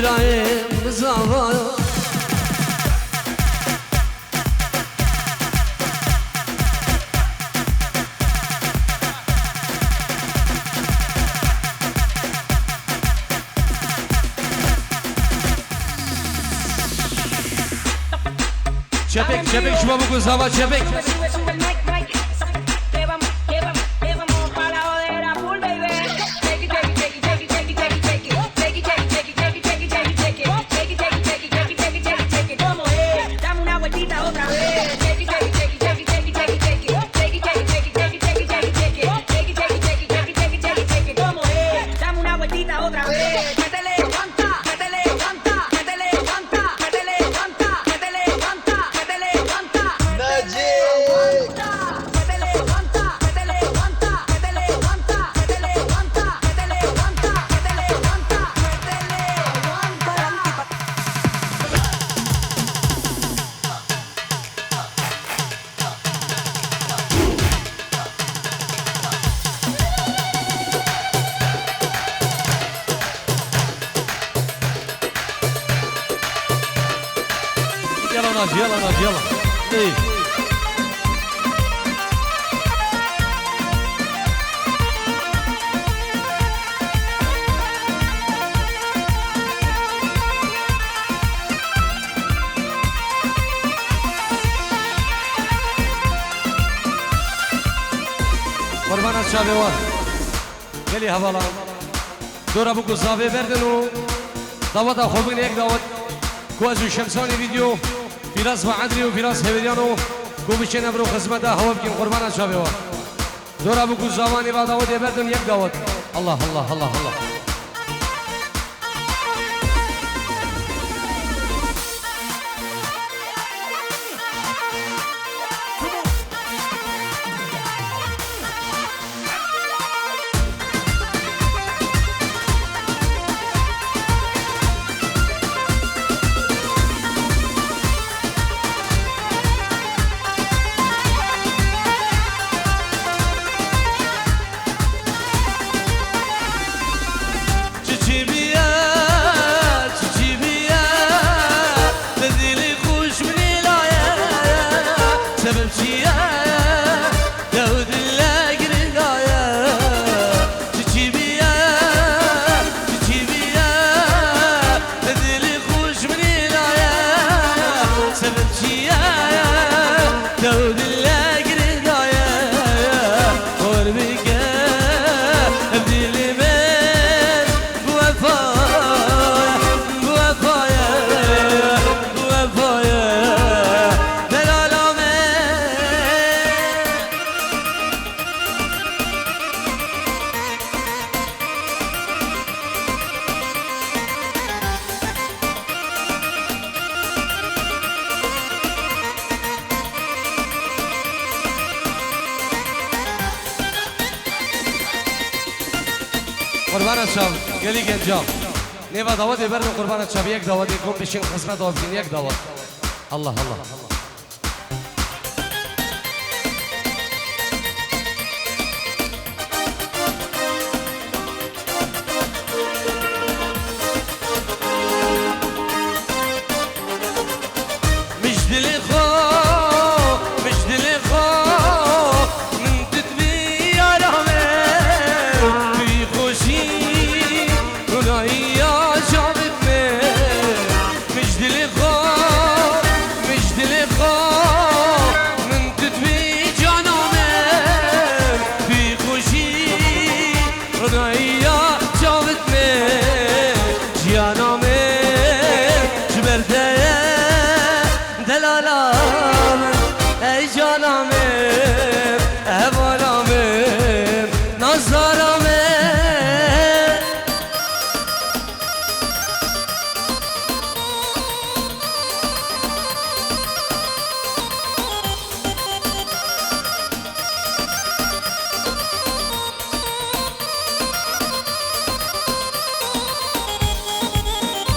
برايم بزاوا شبك شو بابو زاوا شبك يلا ايه قربان الشابوان گلی حوالا دور ابو گزاوه بردن و دعوت خوبین یک دعوت کوازو شمسانی ویدیو فراس و عدری و فراس هویدیانو گوبیچه نبرو خدمت هوا بگیم قربان شابوان دور ابو گزاوانی و دعوت بردن یک دعوت الله الله الله الله قربان شب گلی گنجا نیوا دعوت بردن قربان شب یک دعوت کن بشین خدمت آبزین یک دعوت الله الله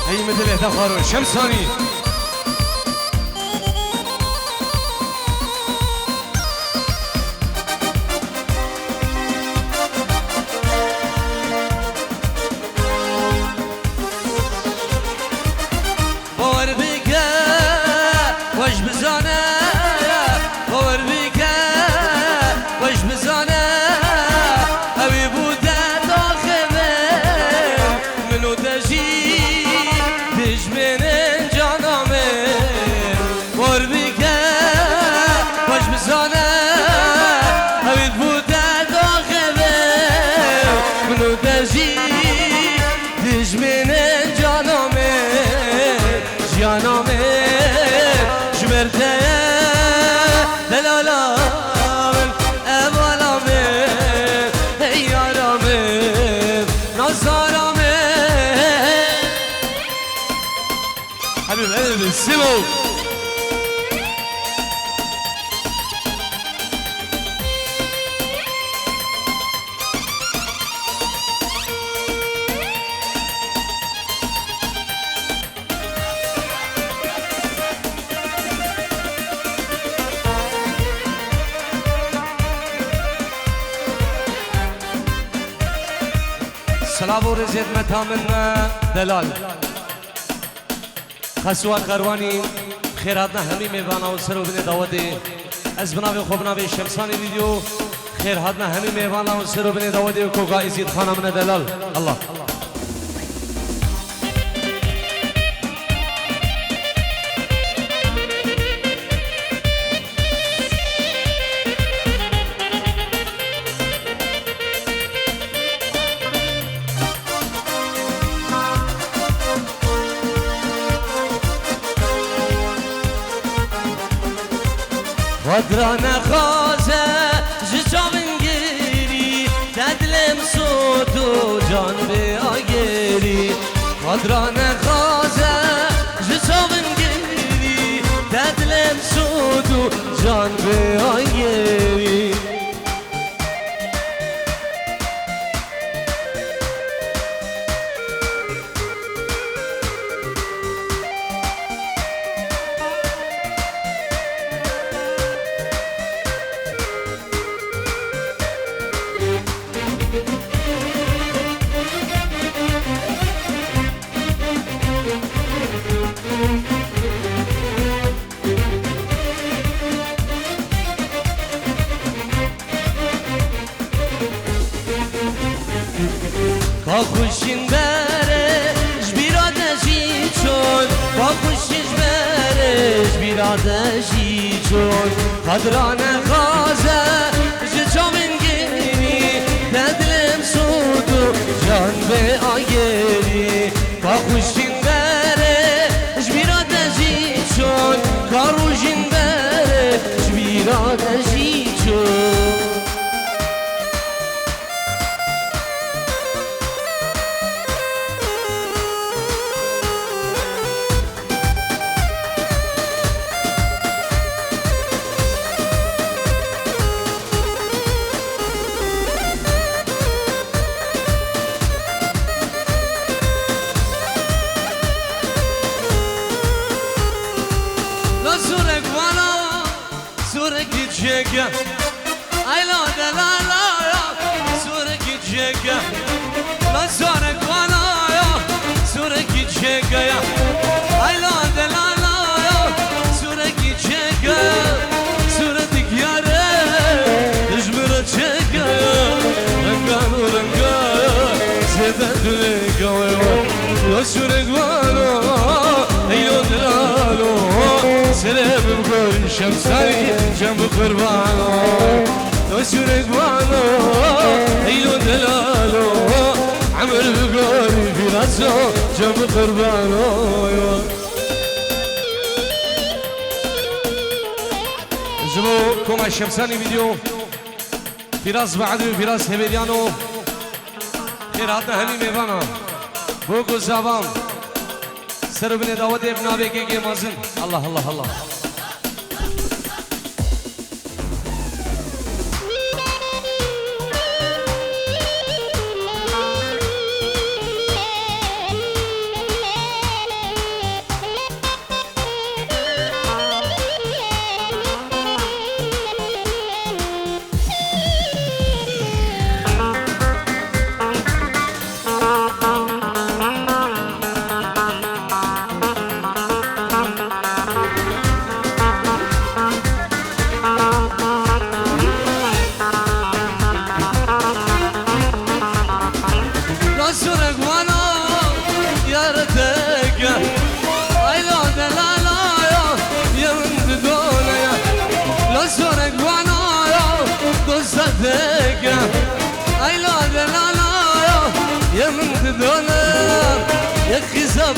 هي مثل اهداف هارون شمساني حبيب قلبي سيبو سلام و رزید متامن دلال خسوان قروانی خیراتنا همی میوانا و سر و بین داودی از بناوی خوب ناوی شمسانی ویدیو خیراتنا همی میوانا و سر و بین داودی و کوگا ازید خانه من دلال الله قدران خوازه جچاون گیری تدلم سوتو جان به آگیری قدران خوازه جچاون گیری تدلم سوتو جان به آگیری با خوشین برش بیرادشی چون با خوشش برش بیرادشی چون قدران خوازه جچامن گیری ندلم سودو جان به آگیری با خوشین برش بیرادشی چون کاروشین برش بیرادشی چون Ayla delala ya sura gidecek la sonra bana ya sura gidecek ya Ayla delala ya sura gidecek sura dikyare dijmira çek rengan renga zedek la sura bana ayla delala سلام بكل شمساني جنب قربانو وسورك بانو هيلو دلالو عمل بقولي في راسو جنب قربانو جبو كوما الشمساني فيديو في راس بعدو في راس هبيليانو خيراتنا هني ميفانا بوكو زابان سر بني داود ابن ابي كي مازن الله الله الله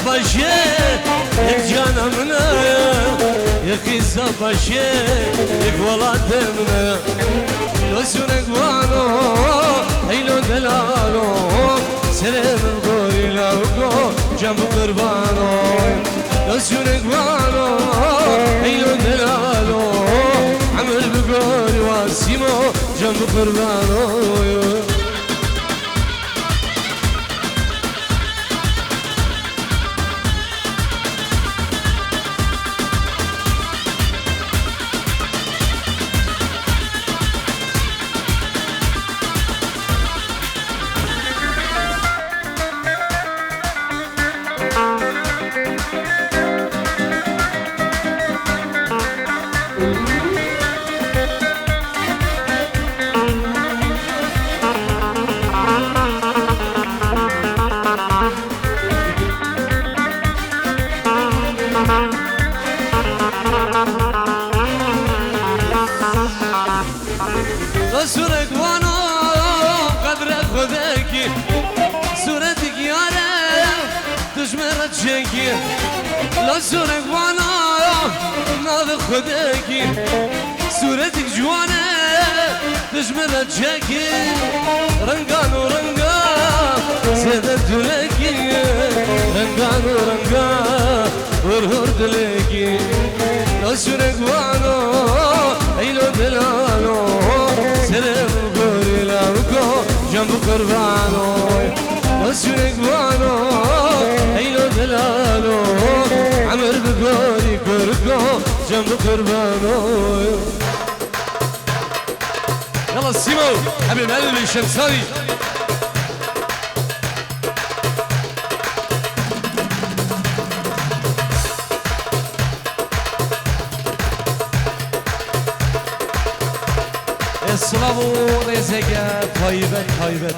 Başı, ek canımına, ek kısa başı, ek valadımına. Losune guano, haylo delalo, selam gorila go, jambu kurbano. نسيونك وانو ايلو دلالو عمل بقولي واسيمو جنب قربانو صورك وانا قدرك خذاكي صورتك يا رب تجمرت شاكي لا صورك وانا ناظر خذاكي صورتك جوانا تجمرت شاكي رنقان ورنقان زادت لكي رنقان ورنقان ورهرد لكي لا صورك وانا ايلو دلالو سلام قولي لابكو جنب قربانو وسنك بانو ايلو دلالو عمر بقولي كركو جنب قربانو يلا السيمو حبيب قلبي الشمساني سلامو رزقه طيبت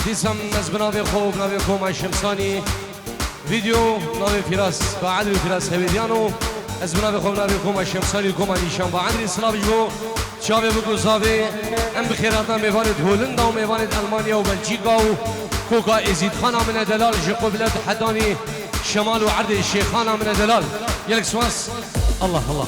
دیسم از بنابه خوب نابه خوب شمسانی ویدیو نابه فراس با عدل فراس هویدیانو از بنابه خوب نابه خوب شمسانی کوم نیشان با عدل سلام جو چاوه بگو زاوه ام بخیراتنا میوانید هولندا و میوانید المانیا و بلژیکا و کوکا ازید خانا من دلال جقو بلاد حدانی شمال و عرض الشيخانا من دلال يلك سواس الله الله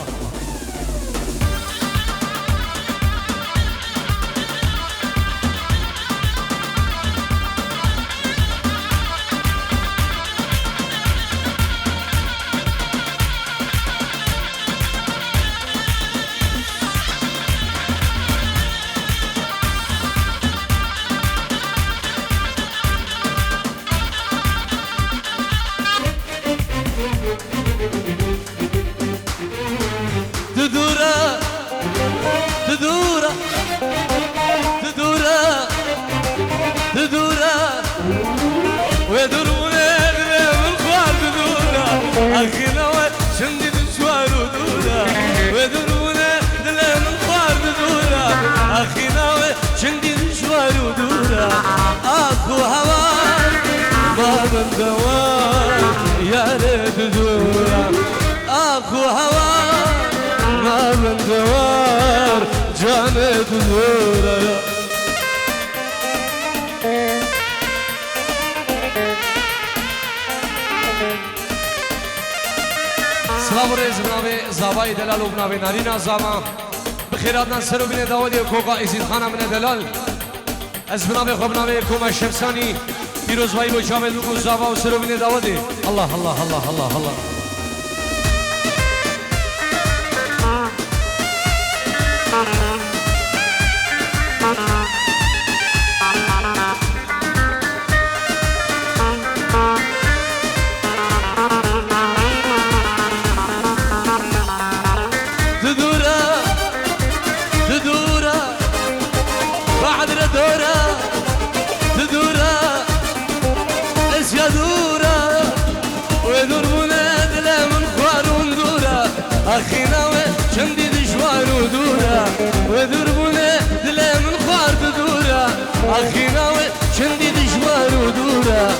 اكو هوار ما من دوار يا ريت دورة اكو هوار ما من دوار جانت دورة سلام رئيس بنابي زاوای دلال و بنابي نارینا زاما بخيراتنا سرو بين داودي کوکا ازید خانه من دلال از بنابه خوب نامه کوم شمسانی پیروز وای و شامل بگو زاوا و سرو بین داوده الله الله الله الله الله أخينا وشمدي دشوار ودورا ودربنا دلا من خوار دورا أخينا وشمدي دشوار ودورا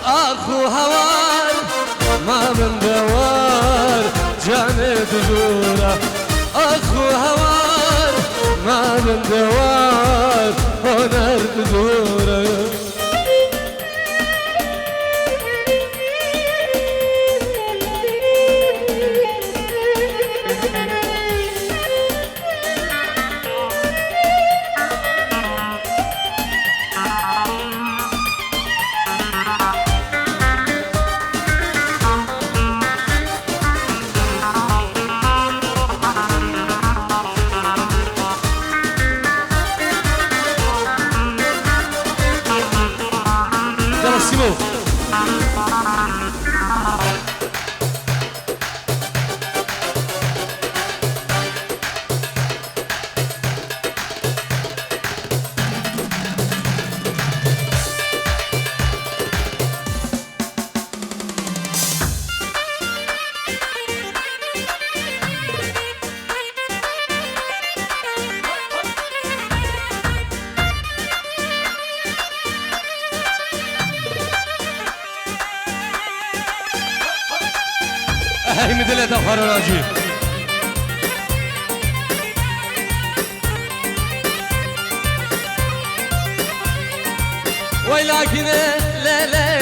أخو هوار ما من دوار جانت دورا أخو هوار ما من دوار هنر دورا هاي مدلة أخر راجي ولكن لا لا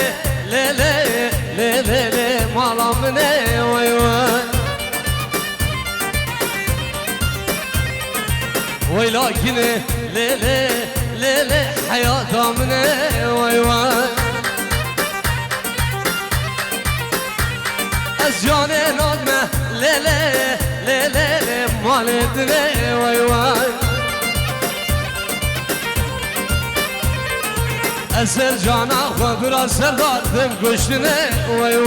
لا لا لا لا لا ما ضمني وي ولكن لا لا لا لا حياة ضمني وي أزياني نادمة لا لا لا لا لا مالتني وي أسر جانا خبر سردار دم قشتني وي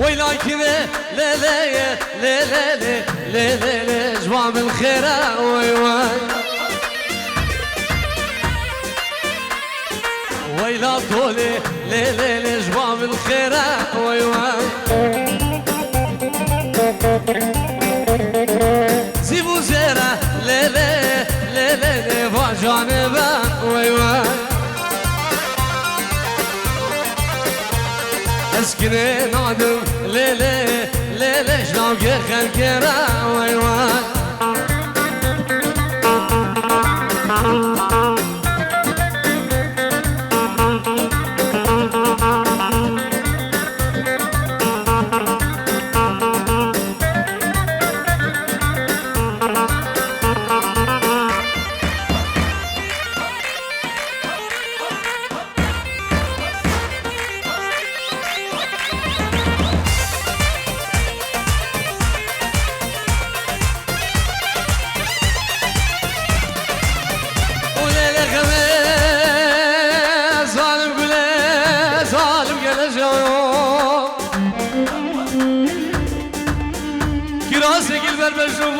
ولكن لا لا لا لا لا لا لا لا جواب الخيرة وي ويلا طولي لا لا لا جواب الخيرة وي زيبو زيرة لا لا لا لا لا فجانبا وي اسكني نادم ليلي ليلي شلوقي خلكيرا ويوان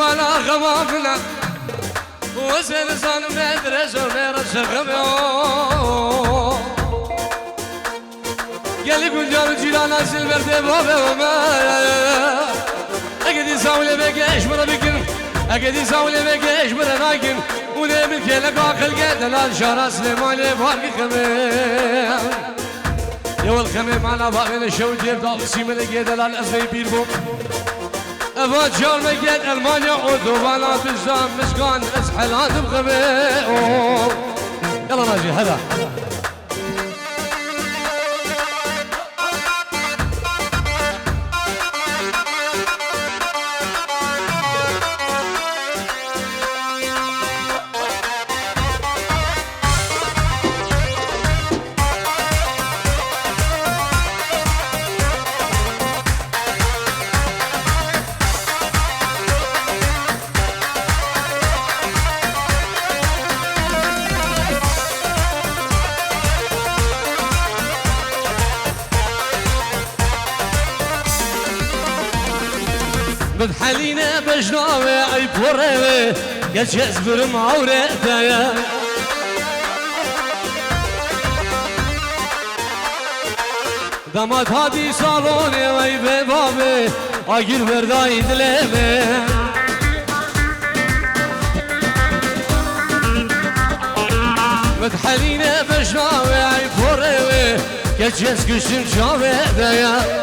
وانا غمافنا وزين صانم ندرس ونرس غميو قال يقول جار جيرانا سيلفر دبابه وما اقد يساوي بقاش مرة بكن اقد يساوي بقاش مرة ناكن ونبي كلك عقل قد لا شارع سليماني فارق خميم يا الخميم على باغين الشوت يبدا سيمه لقيت الازري بيربو أفاد شار مقيد ألمانيا ودوبانا بالشام مسكان اسحلات بغبي يلا ناجي هلا بحلينا بجناوي عيب وريوي قلت يزبر معوري ثايا دمات هادي صالوني ويب بابي اقل برداي دليمي بحلينا بجناوي عيب وريوي قلت يزقشم شاوي ثايا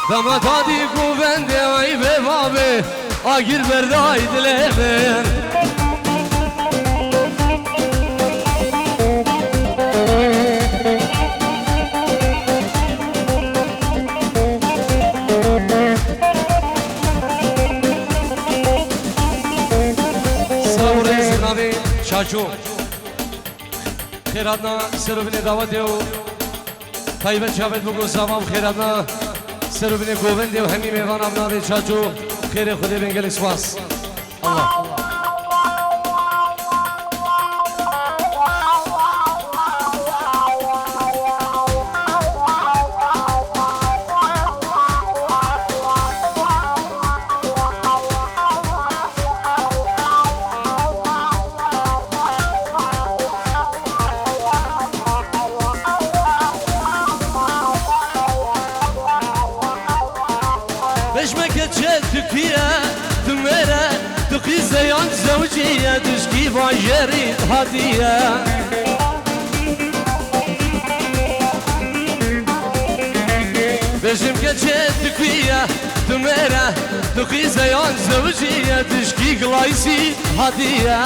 دمت هادي قوبندي ويب بابي اقل برداي دليمي چاچو خیراتنا سرو بینه دعوت دیو طیبت شابت بگو زمام خیراتنا سرو بینه گوبند دیو همی میوان ابناده چاچو خیر خودی بینگل اسواس الله تقي زيان زوجية تشكي باجري هدية بجم كتشت تقوية تميرة تقي زيان زوجية تشكي قلايسي هدية